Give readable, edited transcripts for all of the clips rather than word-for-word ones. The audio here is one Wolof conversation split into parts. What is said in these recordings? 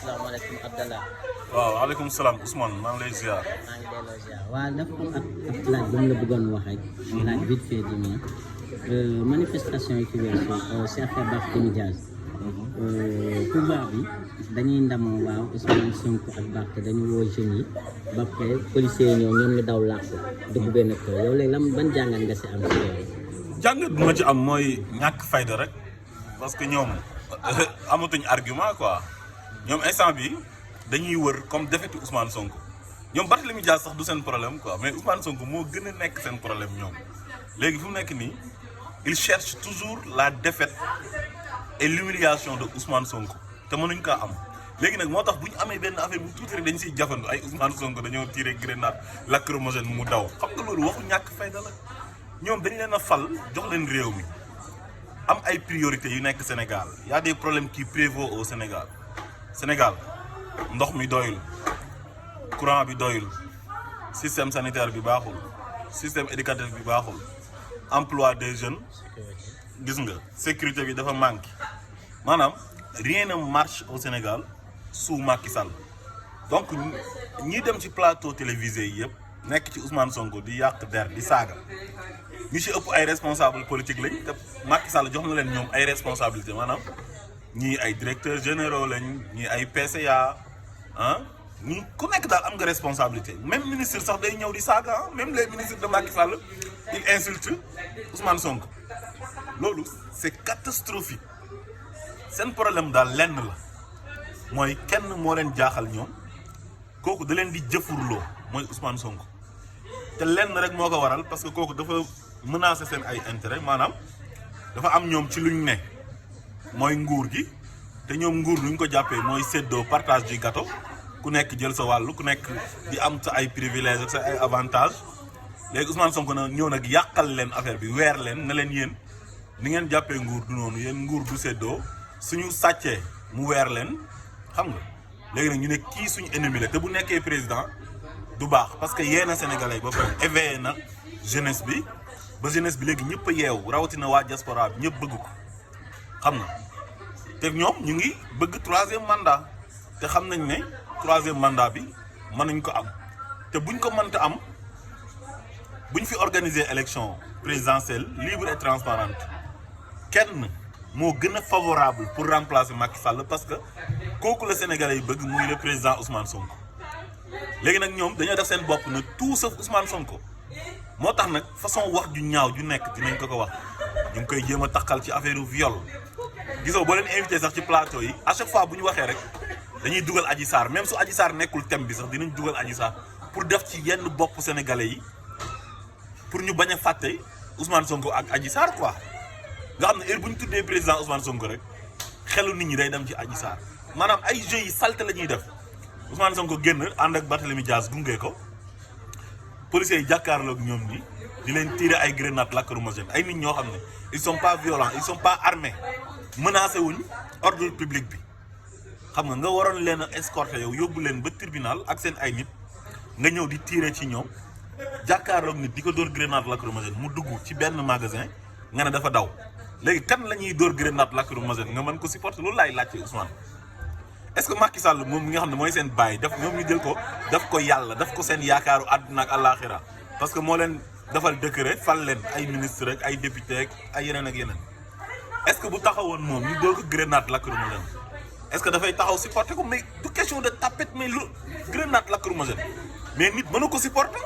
asalaamaaleykum Abdallah. waaw waaleykum salaam Ousmane maa ngi lay ziar. maa ngi delloo ziar waaw dafa am ak laaj bu mu la bëggoon wax rek. laaj vite fait bi nii manifestation yi fi weesu si affaire Barthélémy Dias. pouvoir bi dañuy ndamoo waaw Ousmane Sonko ak Barth dañu woo jeunes yi ba pare policiers yi ñëw ñoom ñu daw làqu dugg benn kër yow léegi lan ban jàngat nga si am si loolu. jàngat bu ma ci am mooy ñàkk fayda rek parce que ñoom amatuñ argument quoi ñoom instant bi dañuy wër comme défaite Ousmane Sonko ñoom Barthélémy Dias sax du seen problème quoi mais Ousmane Sonko moo gën a nekk seen problème ñoom léegi fu mu nekk nii il cherche toujours la défaite et l'humiliation de Ousmane Sonko te mënuñ kaa am léegi nag moo tax bu ñu amee benn affaire bu tuuti rek dañ siy jafandu ay Ousmane Sonko dañoo tiré grenade lacrymogène mu daw xam nga loolu waxu ñàkk fayda la ñoom dañ leen a fal jox leen réew mi am ay priorités yu nekk Sénégal y a des problèmes qui prévaut au Sénégal ndox mi doyul courant bi doyul système sanitaire bi baaxul système éducatif bi baaxul emploi des jeunes gis nga sécurité bi dafa manqué maanaam rien ne marche au Sénégal sous Macky Sall donc ñi dem ci plateau télévisé yi yëpp nekk ci Ousmane Sonko di yàq der di saaga ñu ci ëpp ay responsable politique lañ te Macky Sall jox na leen ñoom ay responsabilité maanaam ñii ay directeurs généraux lañ ñii ay PCA ñii ku nekk daal am nga responsabilité même ministre sax day ñëw di saaga même les ministres de Macky Sall il insulte Ousmane Sonko loolu c'est catastrophique seen problème daal lenn la mooy kenn moo leen jaaxal ñoom kooku da leen di jëfurloo mooy Ousmane Sonko te lenn rek moo ko waral parce que kooku dafa menacer seen ay intérêt maanaam dafa am ñoom ci luñ ne mooy nguur gi te ñoom nguur luñ ko jàppee mooy séddoo partage du gâteau ku nekk jël sa wàllu ku nekk di am sa ay privilèges ak sa ay avantages léegi Ousmane Sonko na ñëw nag yàqal leen affaire bi weer leen na leen yéen ni ngeen jàppee nguur du noonu yéen nguur du séddoo suñu sàccee mu weer leen xam nga léegi nag ñu ne kii suñu ennemi la te bu nekkee président du baax parce que yee na sénégalais ba pare éveillé na jeunesse bi ba jeunesse bi léegi ñëpp a yeewu rawatina waa diaspora bi ñëpp bëgg ko xam nga te ñoom ñu ngi bëgg troisième mandat te xam nañ ne troisième mandat bi mënuñ ko am te buñ ko mënta am buñ fi organiser élection présidentielle libre et transparente kenn moo gën a favorable pour remplacer Macky Sall parce que kooku la sénégalais yi bëgg muy le président Ousmane Sonko léegi nag ñoom dañoo def seen bopp na tout sauf Ousmane Sonko moo tax nag façon wax ju ñaaw ju nekk dinañ ko wax ñu ngi koy jéem a takkal ci affaire viol gisoo boo leen invité sax ci plateau yi à chaque fois bu ñu waxee rek dañuy dugal Adji Sarr même su Adji Sarr nekkul thème bi sax dinañ dugal Adji Sarr pour def ci yenn bopp sénégalais yi pour ñu bañ a fàtte Ousmane Sonko ak Adji Sarr quoi nga xam ne heure bu ñu tuddee président Ousmane Sonko rek xelu nit ñi day dem ci Adji Sarr maanaam ay jeux yi salte la ñuy def Ousmane Sonko génn ànd ak Barthélémy Dias gunge ko policiers yi jàkkaarloog ñoom ñi di leen tirer ay grenades lacrymogènes ay nit ñoo xam ne ils sont pas violents ils sont pas armés menacé wuñ ordre public bi xam nga waroon leen a escorter yow yóbbu leen ba tribunal ak seen ay nit nga ñëw di tirer ci ñoom jàkkaarloog nit di ko dóor grenade lacrymogène mu dugg ci benn magasin nga ne dafa daw léegi kan la ñuy dóor grenade lacrymogène nga mën ko supporter loolu laay laajte Ousmane est-ce que Macky Sall moom mi nga xam ne mooy seen baay def ñoom ñu jël ko def ko yàlla def ko seen yaakaaru àdduna ak àllaaxira parce que moo leen defal décret fal leen ay ministre ak ay député ak ay yeneen ak yeneen est-ce que bu taxawoon moom ñu dóor ko grenade lacrymogène est-ce que dafay taxaw supporter ko mais du question de tapette mais lu grenade lacrymogène mais nit mënu ko supporter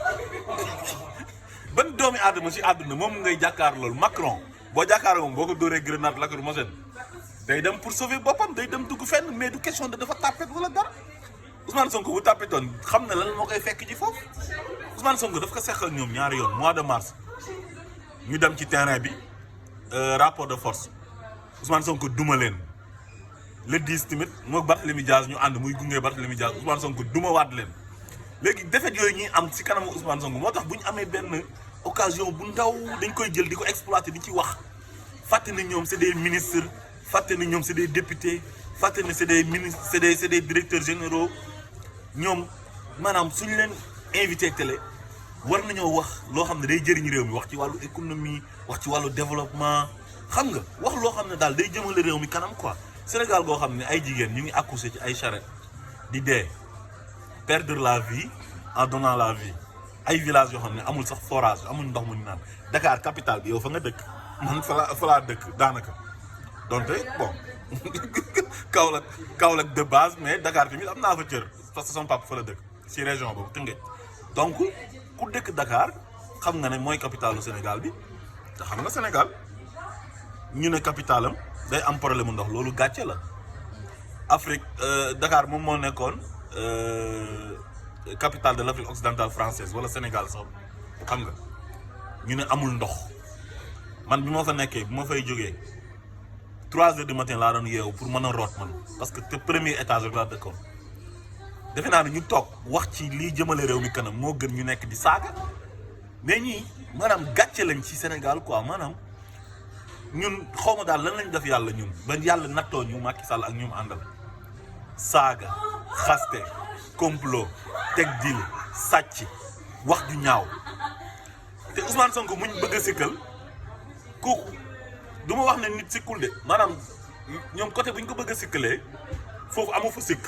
ban doomi aadama ci àdduna moom ngay jàkkaar loolu Macron boo jàkkaarloo moom boo ko dóoree grenade lacrymogène day dem pour sauver boppam day dem dugg fenn mais du question de dafa tapette wala dara Ousmane Sonko bu tapetoon xam na lan moo koy fekk ji foofu Ousmane Sonko daf ko seqal ñoom ñaari yoon mois de mars ñu dem ci terrain bi rapport de force Ousmane Sonko duma leen le 10 tamit moo Barthélémy Dias ñu ànd muy gunge Barthélémy Dias Ousmane Sonko duma waat leen léegi défaite yooyu ñuy am ci kanamu Ousmane Sonko moo tax bu ñu amee benn occasion bu ndaw dañ koy jël di ko exploiter di ci wax fàtte na ñoom c'est des ministres fàtte na ñoom c'est des députés fàtte na c'est des ministres c'est des directeurs généraux ñoom maanaam suñu leen invité télé war nañoo wax loo xam ne day jëriñ réew mi wax ci wàllu économie wax ci wàllu développement xam nga wax loo xam ne daal day jëmale réew mi kanam quoi Sénégal goo xam ne ay jigéen ñu ngi accouché ci ay charrette di dee perdre la vie en donnant la vie ay villages yoo xam ne amul sax forage amul ndox mu ñu naan Dakar capitale bi yow fa nga dëkk man fa laa dëkk daanaka donte bon Kaolack de base mais Dakar tamit am naa fa cër parce que sama papa fa la dëkk ci région boobu Tëngéej donc ku dëkk Dakar xam nga ne mooy capitalu Sénégal bi te xam nga Sénégal ñu ne capitalam day am problème mu ndox loolu gàcce la Afrique Dakar moom moo nekkoon capitale de l'Afrique occidentale française wala Sénégal sax xam nga ñu ne amul ndox man bi ma fa nekkee bi ma fay jógee 3 heures du matin laa doon yeewu pour mën a root man parce que te premier étage rek laa dëkkoon defe naa ne ñu toog wax ci lii jëmale réew mi kanam moo gën ñu nekk di saaga mais ñii maanaam gàcce lañ ci Sénégal quoi maanaam ñun xaw ma daal lan lañ def yàlla ñun ba yàlla nattoo ñu Macky Sall ak ñum àndal saaga xaste complot teg dil sàcc wax ju ñaaw te Ousmane Sonko muñ bëgg a sikkal kooku du ma wax ne nit sikkul de maanaam ñoom côté bu ñu ko bëgg a sikkalee foofu amu fa sikk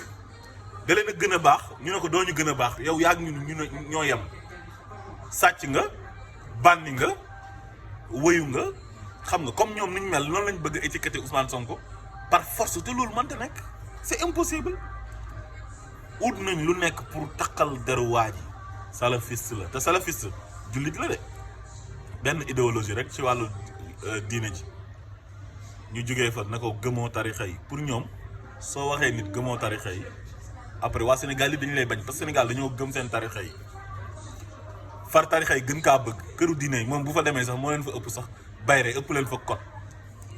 da leen a gën a baax ñu ne ko doo ñu gën a baax yow yaa ngi ñu ñoo yem sàcc nga bànni nga wëyu nga xam nga comme ñoom ni ñu mel noonu lañ bëgg a étiqueter Ousmane Sonko par force te loolu mënta nekk c'est impossible ut nañ lu nekk pour takkal deru waa ji salafiste la te salafiste jullit la de benn idéologie rek ci wàllu diine ji ñu jógee fa ne ko gëmoo tarixa yi pour ñoom soo waxee nit gëmoo tarixa yi après waa Sénégal yi dañu lay bañ parce que Sénégal dañoo gëm seen tarixa yi far tarixa yi gën kaa bëgg këru diine yi moom bu fa demee sax moo leen fa ëpp sax bayre ëpp leen fa code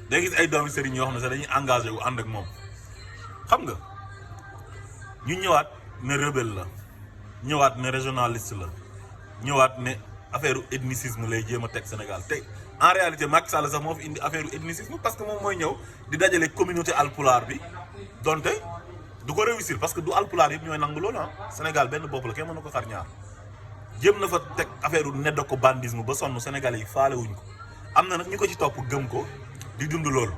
day gis ay doomi sëriñ yoo xam ne sax dañuy engagé wu ànd ak moom xam nga ñu ñëwaat ne rebelle la ñëwaat ne régionaliste la ñëwaat ne affaire ethnicisme lay jéem a teg Sénégal te en réalité Macky Sall sax moo fi indi affaire ethnicisme parce que moom mooy ñëw di dajale communauté alpulaar bi donte du ko réussir parce que du alpulaar yëpp ñooy nangu loolu Sénégal benn bopp la kenn mën na ko xar ñaar jéem na fa teg affaire nedda ko bandisme ba sonn Sénégalais yi faale wuñ ko am na nag ñu ko ci topp gëm ko di dund loolu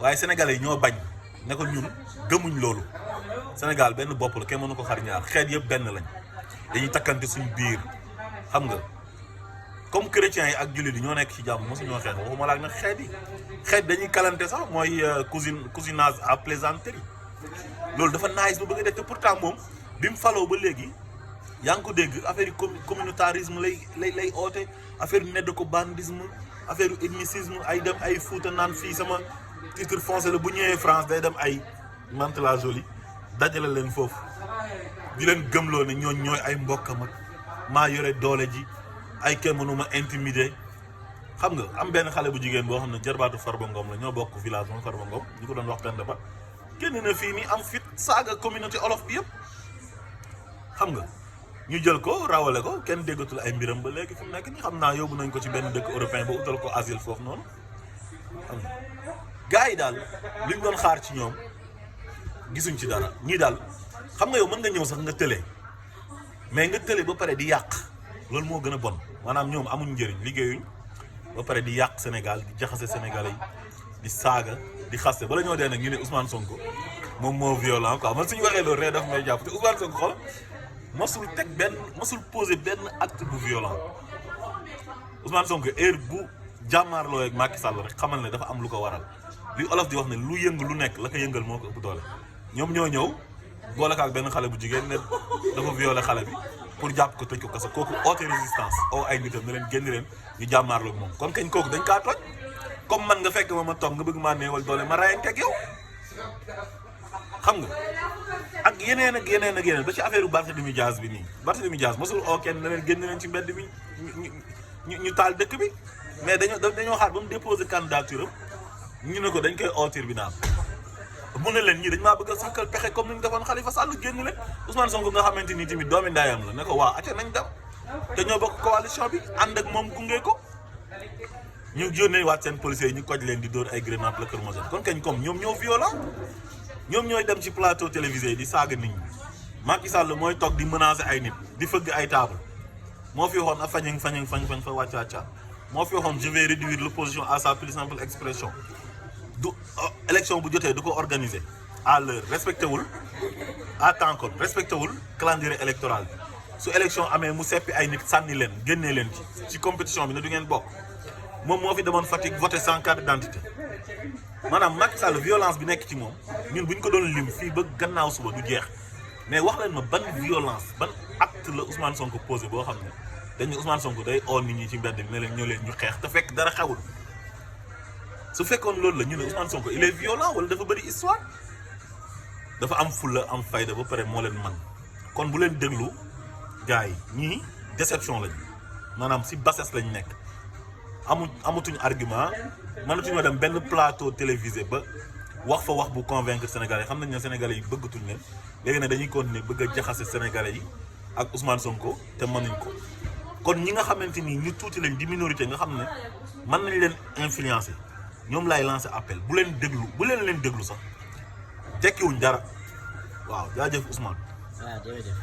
waaye Sénégalais yi ñoo bañ ne ko ñun gëmuñ loolu Sénégal benn bopp la kenn mën na ko xar ñaar xeet yëpp benn lañ dañuy takkante suñ biir xam nga comme chrétiens yi ak jullit yi ñoo nekk ci jàmm mosu ñoo xeex waxuma laak nag xeet dañuy kalante sax mooy cousinage à plaisanterie loolu dafa nice ba bëgg a def te pourtant moom bi mu faloo ba léegi yaa ngi ko dégg affaire yi communautarisme lay oote affaire yu nedd ko bandisme affaire yu ethnicisme ay dem ay Fuuta naan fii sama titre foncier la bu ñëwee France day dem ay Mantes-la-Jolie dajale leen foofu di leen gëmloo ne ñooñ ñooy ay mbokkam ak maa yore doole ji ay kenn mënuma intimider xam nga am benn xale bu jigéen boo xam ne jarbaatu Farba Ngom la ñoo bokk village moom Farba Ngom ñu ko doon wax Penda Ba génn na fii nii am fit saaga communauté olof bi yëpp xam nga ñu jël ko rawale ko kenn déggatul ay mbiram ba léegi fi mu nekk nii xam naa yóbbu nañ ko ci benn dëkk européen ba utal ko asile foofu noonu xam nga gars yi daal liñ doon xaar ci ñoom gisuñ ci dara ñii daal xam nga yow mën nga ñëw sax nga tële mais nga tële ba pare di yàq loolu moo gën a bon maanaam ñoom amuñ njëriñ liggéeyuñ ba pare di yàq Sénégal di jaxase Sénégalais yi di saaga di xaste bala ñoo dee nag ñu ne Ousmane Sonko moom moo violent quoi man suñu waxee loolu rek daf may jàpp te Ousmane Sonko xool mosul poser benn acte bu violent Ousmane Sonko heure bu jàmmaarloo ak Macky Sall rek xamal ne dafa am lu ko waral li olof di wax ne lu yëngu lu nekk la ko yëngal moo ko ëpp doole ñoom ñoo ñëw boole ko ak benn xale bu jigéen ne dafa violé xale bi pour jàpp ko tëj ko kaso kooku oote résistance oo ay nitam ne leen génn leen ñu jàmmaarloo ak moom kon kañ kooku dañ kaa toj comme man nga fekk ma toog nga bëgg maa neewal doole ma rayante ak yow xam nga ak yeneen ak yeneen ak yeneen ba ci affaire Barthélémy Dias bi nii Barthélémy Dias mosul oo kenn ne leen génn leen ci mbedd mi ñu taal dëkk bi mais dañoo xaar ba mu déposer candidature am ñu ne ko dañ koy oo tribunal mu ne leen ñii dañ maa bëgg a sàkkal pexe comme ni ñu defoon Khalifa Sall génn leen Ousmane Sonko nga xamante ni tamit doomi ndaayam la ne ko waa acca nañ dem te ñoo bokk coalition bi ànd ak moom gunge ko ñu yónnee waat seen policiers yi ñu koj leen di dóor ay grenade lacrymogène kon kañ comme ñoom ñoo violent ñoom ñooy dem ci plateau télévisé yi di saaga nit ñi Macky Sall mooy toog di menacer ay nit di fëgg ay table moo fi waxoon a fañ fa wàcca moo fi waxoon je vais réduire l'opposition à sa plus simple expression du élection bu jotee du ko organiser à l'heure respecté wul à temps kon respecté wul calendrier électoral bi su élection amee mu seppi ay nit sànni leen génnee leen ci compétition bi ne du ngeen bokk moom moo fi demoon Fatick voté sans carte d'identité maanaam Macky Sall violence bi nekk ci moom ñun bu ñu ko doon lim fii ba gannaaw suba du jeex mais wax leen ma ban violence ban acte la Ousmane Sonko posé boo xam ne dañ ne Ousmane Sonko day oo nit ñi ci mbedd mi ne leen ñoo leen ñu xeex te fekk dara xewul su fekkoon loolu la ñu ne Ousmane Sonko il est violent wala dafa bëri histoire dafa am fulla am fayda ba pare moo leen man kon bu leen déglu gars yi ñii déception lañ maanaam si bassesse lañ nekk amatuñ argument mënatuñoo dem benn plateau télévisé ba wax fa wax bu convaincre sénégalais xam nañ ne sénégalais yi bëggatuñ leen léegi nag dañuy continuer bëgg a jaxase sénégalais yi ak Ousmane Sonko te mënuñ ko kon ñi nga xamante ni ñu tuuti lañ di minorité nga xam ne mën nañ leen influencer ñoom laay lancer appel bu leen déglu sax tekkiwuñ dara waaw jaajëf Ousmane. waaw jërëjëf.